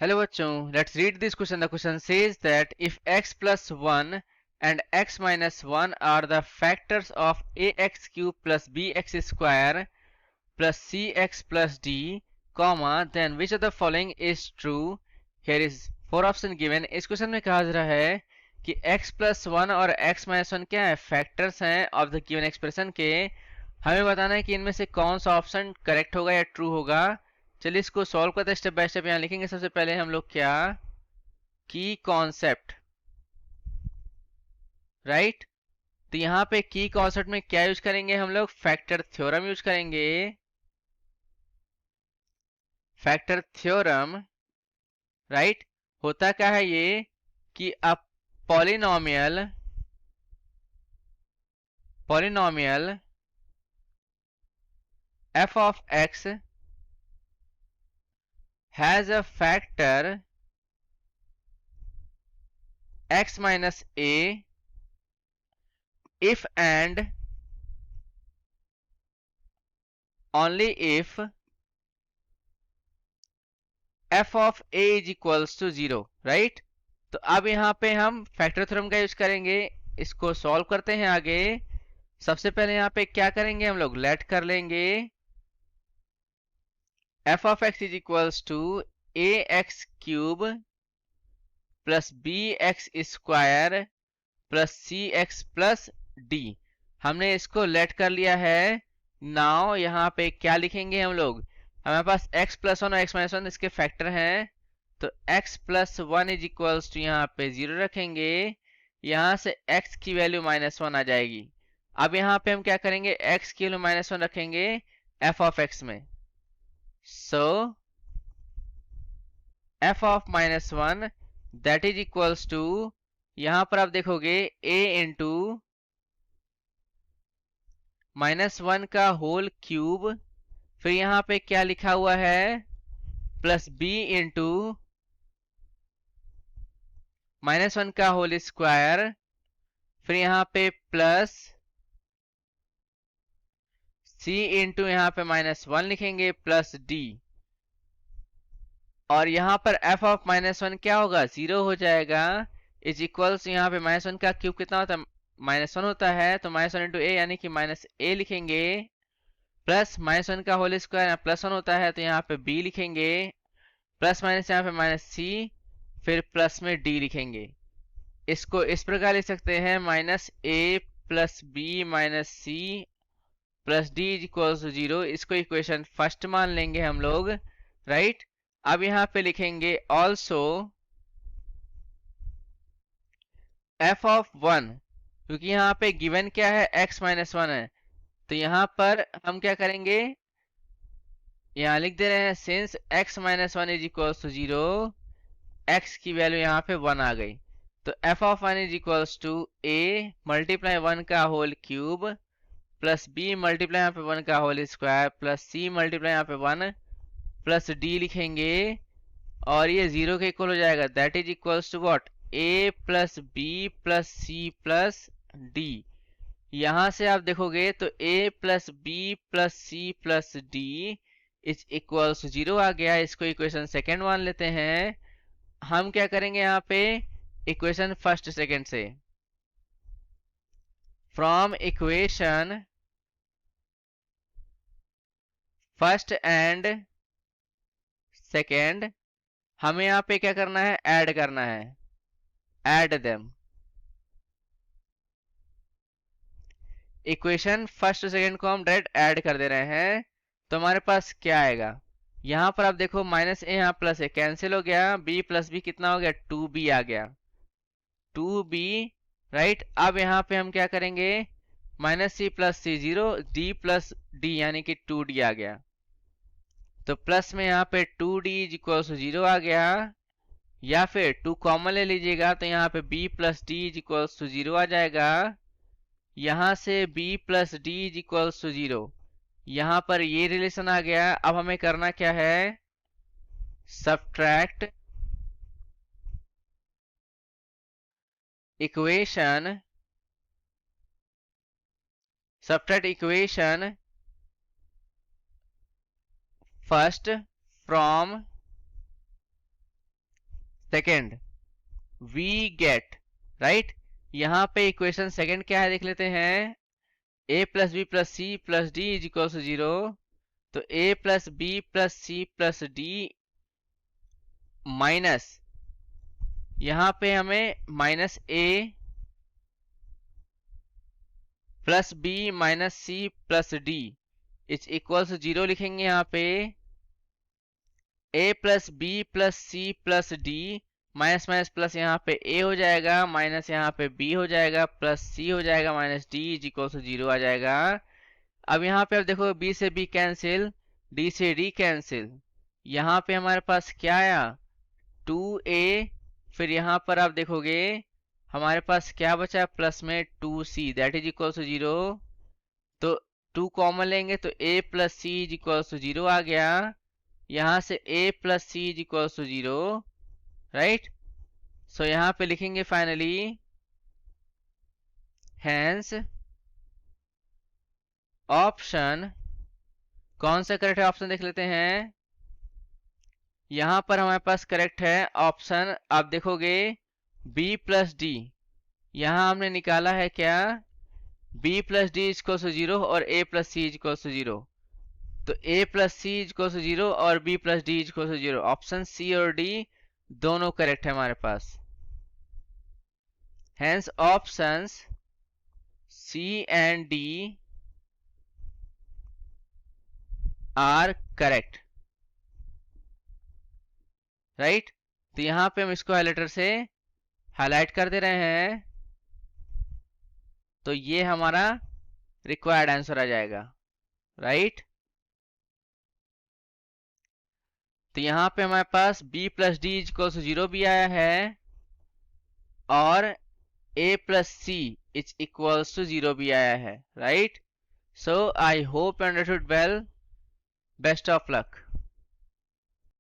Hello bachcho, let's read this question. The question says that if x plus 1 and x minus 1 are the factors of ax cube plus bx square plus cx plus d, comma, then which of the following is true? Here is 4 option given. इस question में कहा जा रहा है कि x plus 1 और x minus 1 क्या है, फैक्टर्स हैं ऑफ द गिवन एक्सप्रेशन के. हमें बताना है कि इनमें से कौन सा ऑप्शन करेक्ट होगा या ट्रू होगा. चलिए इसको सॉल्व करते हैं स्टेप बाय स्टेप. यहाँ लिखेंगे सबसे पहले हम लोग क्या, की कॉन्सेप्ट, राइट. तो यहाँ पे की कॉन्सेप्ट में क्या यूज करेंगे हम लोग, फैक्टर थ्योरम यूज करेंगे. Factor theorem, right. होता क्या है ये कि अब polynomial polynomial f of x has a factor x minus a if and only if f of a is equals to 0, right. तो अब यहाँ पे हम फैक्टर थ्योरम का यूज करेंगे. इसको सॉल्व करते हैं आगे. सबसे पहले यहाँ पे क्या करेंगे हम लोग, लेट कर लेंगे f of x is equals to ax cube plus bx square plus cx plus d. हमने इसको लेट कर लिया है. नाउ यहाँ पे क्या लिखेंगे हम लोग, हमारे पास x प्लस 1 और x माइनस 1 इसके फैक्टर हैं. तो x plus 1 is equals to यहाँ पे 0 रखेंगे. यहाँ से x की वैल्यू माइनस 1 आ जाएगी. अब यहाँ पे हम क्या करेंगे, x की वैल्यू माइनस 1 रखेंगे f ऑफ x में. So f of minus 1 that is equals to, यहाँ पर आप देखोगे a इंटू माइनस 1 का होल क्यूब, फिर यहाँ पे क्या लिखा हुआ है, प्लस b इंटू माइनस 1 का होल स्क्वायर, फिर यहाँ पे प्लस c इंटू यहाँ पे माइनस 1 लिखेंगे प्लस d. और यहाँ पर f ऑफ माइनस 1 क्या होगा, 0 हो जाएगा. इज इक्वल्स यहाँ पे माइनस 1 का क्यूब कितना होता है, माइनस 1 होता है. तो माइनस 1 इंटू ए यानी कि माइनस a लिखेंगे. प्लस माइनस 1 का होल स्क्वायर प्लस 1 होता है तो यहाँ पे b लिखेंगे. प्लस माइनस यहाँ पे माइनस c, फिर प्लस में d लिखेंगे. इसको इस प्रकार लिख सकते हैं, minus a plus b minus c plus D is equals to 0. इसको इक्वेशन फर्स्ट मान लेंगे हम लोग, राइट. अब यहाँ पे लिखेंगे ऑल्सो f ऑफ 1, क्योंकि यहाँ पे गिवन क्या है, x माइनस 1 है. तो यहाँ पर हम क्या करेंगे, यहाँ लिख दे रहे हैं since x minus 1 is equals to 0, x की वैल्यू यहाँ पे 1 आ गई. तो f of 1 is equals to a multiply 1 का whole cube plus b multiply यहाँ पे 1 का whole square plus c multiply यहाँ पे 1 प्लस d लिखेंगे. और ये 0 के इक्वल हो जाएगा. That is equals to what, a plus b plus c plus d. यहां से आप देखोगे तो a plus b plus c plus d is equals to 0 आ गया. इसको इक्वेशन सेकेंड मान लेते हैं. हम क्या करेंगे यहाँ पे, इक्वेशन फर्स्ट सेकेंड से, from equation first and second हमें यहाँ पे क्या करना है, ऐड करना है. Add them. Equation first second को हम डायरेक्ट ऐड कर दे रहे हैं. तो हमारे पास क्या आएगा, यहाँ पर आप देखो माइनस ए यहाँ प्लस ए कैंसिल हो गया. b प्लस बी कितना हो गया, 2b आ गया, 2b, राइट. अब यहाँ पे हम क्या करेंगे, माइनस सी प्लस सी 0, d प्लस डी यानी कि 2d आ गया. तो प्लस में यहाँ पे 2d इज इक्वल टू 0 आ गया. या फिर 2 कॉमन ले लीजिएगा तो यहाँ पे b plus D is equal to 0 आ जाएगा. यहाँ से b plus D is equal to 0, यहाँ पर ये रिलेशन आ गया. अब हमें करना क्या है, subtract equation first from second we get, right. यहाँ पे इक्वेशन सेकेंड क्या है देख लेते हैं। a plus b plus c plus D is equal to 0। तो a plus b plus c plus d minus, यहाँ पे हमें minus a plus b minus c plus D is equal to 0 लिखेंगे। यहाँ पे a plus b plus c plus d minus minus plus, यहाँ पे a हो जाएगा माइनस यहाँ पे b हो जाएगा प्लस c हो जाएगा minus d is equal to 0 आ जाएगा। अब यहाँ पे अब देखो b से b कैंसिल, d से d कैंसिल, यहाँ पे हमारे पास क्या आया 2a, फिर यहाँ पर आप देखोगे हमारे पास क्या बचा प्लस में 2c that is equal to 0। तो 2 कॉमन लेंगे तो a plus C is equal to 0 आ गया। यहाँ से a plus C is equal to 0, right. So यहाँ पे लिखेंगे फाइनली हैंस ऑप्शन, कौन सा करेक्ट है ऑप्शन देख लेते हैं। यहाँ पर हमारे पास करेक्ट है ऑप्शन, आप देखोगे b प्लस डी, यहाँ हमने निकाला है क्या b plus D is equal to 0 और a plus C is equal to 0। तो a plus C is equal to 0 और b plus D is equal to 0, option C और डी दोनों करेक्ट है हमारे पास। Hence options C and D are correct, right? तो यहाँ पे हम इसको हाइलाइटर से हाईलाइट कर दे रहे हैं, तो ये हमारा रिक्वायर्ड आंसर आ जाएगा, राइट। तो यहाँ पे हमारे पास b plus D is equal to 0 भी आया है और a plus C is equals to 0 भी आया है, right. So I hope you understood well, best of luck.